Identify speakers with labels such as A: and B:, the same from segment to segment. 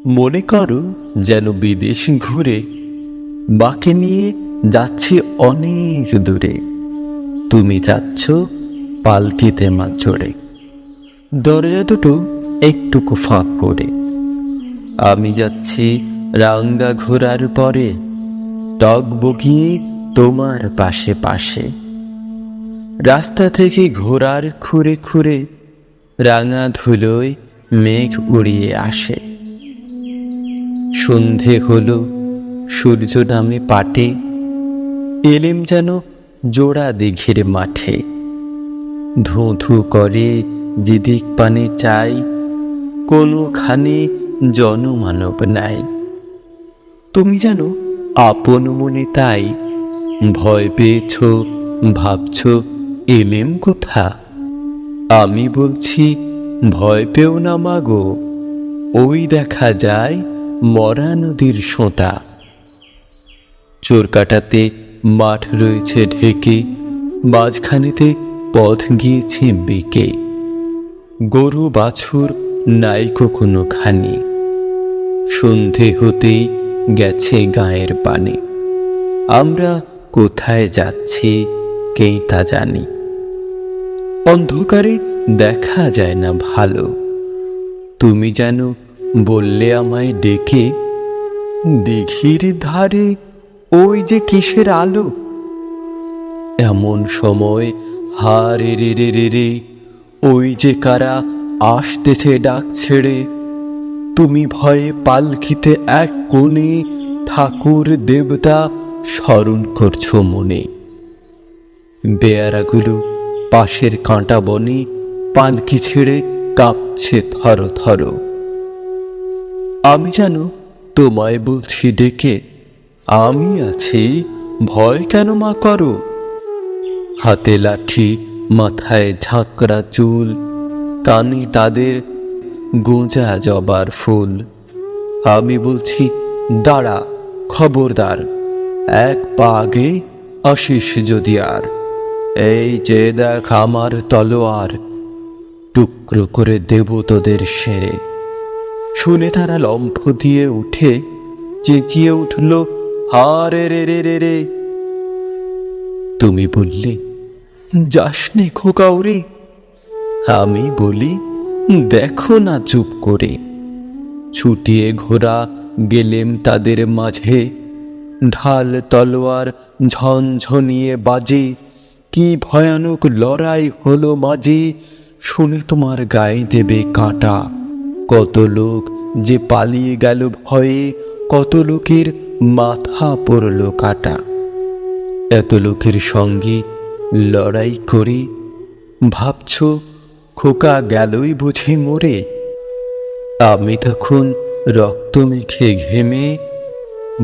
A: মনে করো যেন বিদেশ ঘুরে বাকে নিয়ে যাচ্ছি অনেক দূরে। তুমি যাচ্ছ পালকিতে মাছ চড়ে, দরজা দুটো একটুকু ফাঁক করে। আমি যাচ্ছি রাঙ্গা ঘোড়ার পরে, টক বগিয়ে তোমার পাশে পাশে। রাস্তা থেকে ঘোড়ার খুঁড়ে খুঁড়ে রাঙা ধুলোয় মেঘ উড়িয়ে আসে। সন্ধে হলো, সূর্য নামে পাটে, এলেম যেন জোড়া দিঘির মাঠে। ধুঁ ধুঁ করে যেদিক পানে চাই, কোনোখানে জনমানব নাই। তুমি যেন আপন মনে তাই ভয় পেয়েছ, ভাবছ এলেম কোথা। আমি বলছি ভয় পেও না মাগো, ওই দেখা যায় মরা নদীর সোঁতা। চোরকাটাতে মাঠ রয়েছে ঢেকে, মাঝখানেতে পথ গিয়েছে বেঁকে। গরু বাছুর নাইকো কোনোখানি, সন্ধে হতেই গেছে গায়ের পানে। আমরা কোথায় যাচ্ছি কে তা জানি, অন্ধকারে দেখা যায় না ভালো। তুমি যেন বললে আমায় ডেকে, দিঘির ধারে ওই যে কিসের আলো। এমন সময় হা রে রে রে রে রে, ওই যে কারা আসতেছে ডাক ছেড়ে। তুমি ভয়ে পালকিতে এক কোণে ঠাকুর দেবতা স্মরণ করছো মনে। বেয়ারাগুলো পাশের কাঁটা বনে পালকি ছেড়ে কাঁপছে থর থর। আমি যেন তোমায় বলছি ডেকে, আমি আছি, ভয় কেন মা করো। হাতে লাঠি, মাথায় ঝাঁকড়া চুল, কানে তাদের গোঁজা জবার ফুল। আমি বলছি দাঁড়া, খবরদার, এক পা আগে আসিস যদি আর। এই যে দেখ আমার তলোয়ার, টুকরো করে দেব তোদের সেরে। শুনে তারা লম্ফ দিয়ে উঠে চেঁচিয়ে উঠল, হা রে রে রে রে রে। তুমি বললে যাস নে খোকা ওরে। আমি বলি দেখো না চুপ করে। ছুটিয়ে ঘোড়া গেলেম তাদের মাঝে, ঢাল তলোয়ার ঝনঝনিয়ে বাজে। কি ভয়ানক লড়াই হলো মাঝে, শুনে তোমার গায়ে দেবে কাঁটা। কত লোক যে পালিয়ে গেল ভয়ে, কত লোকের মাথা পড়ল কাটা। এত লোকের সঙ্গে লড়াই করে ভাবছ খোকা গেলই বুঝি মরে। আমি তখন রক্ত মেখে ঘেমে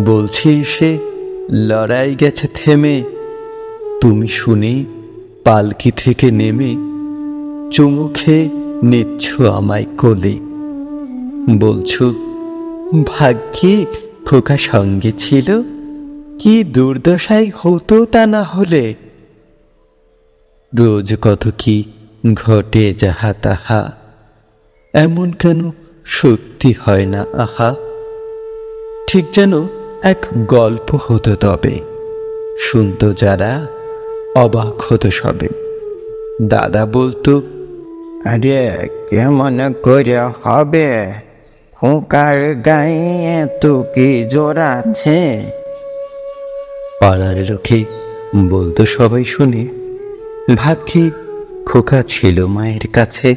A: বলছি এসে লড়াই গেছে থেমে। তুমি শুনে পালকি থেকে নেমে চুমু খেয়ে নিচ্ছ আমায় কোলে। বলছো ভাগ্যে খোকা সঙ্গে ছিল, কি দুর্দশাই হতো তা না হলে। রোজ কত কি ঘটে যাহা তাহা, এমন কেন সত্যি হয় না আহা। ঠিক যেন এক গল্প হতো তবে, শুনতো যারা অবাক হতো সবে। দাদা বলতো,
B: আরে কেমন করে হবে, খোকার গায়ে এত কি জোর আছে।
A: পাড়ার লোকে বলতো সবাই শুনে, ভাগ্যে খোকা ছিল মায়ের কাছে।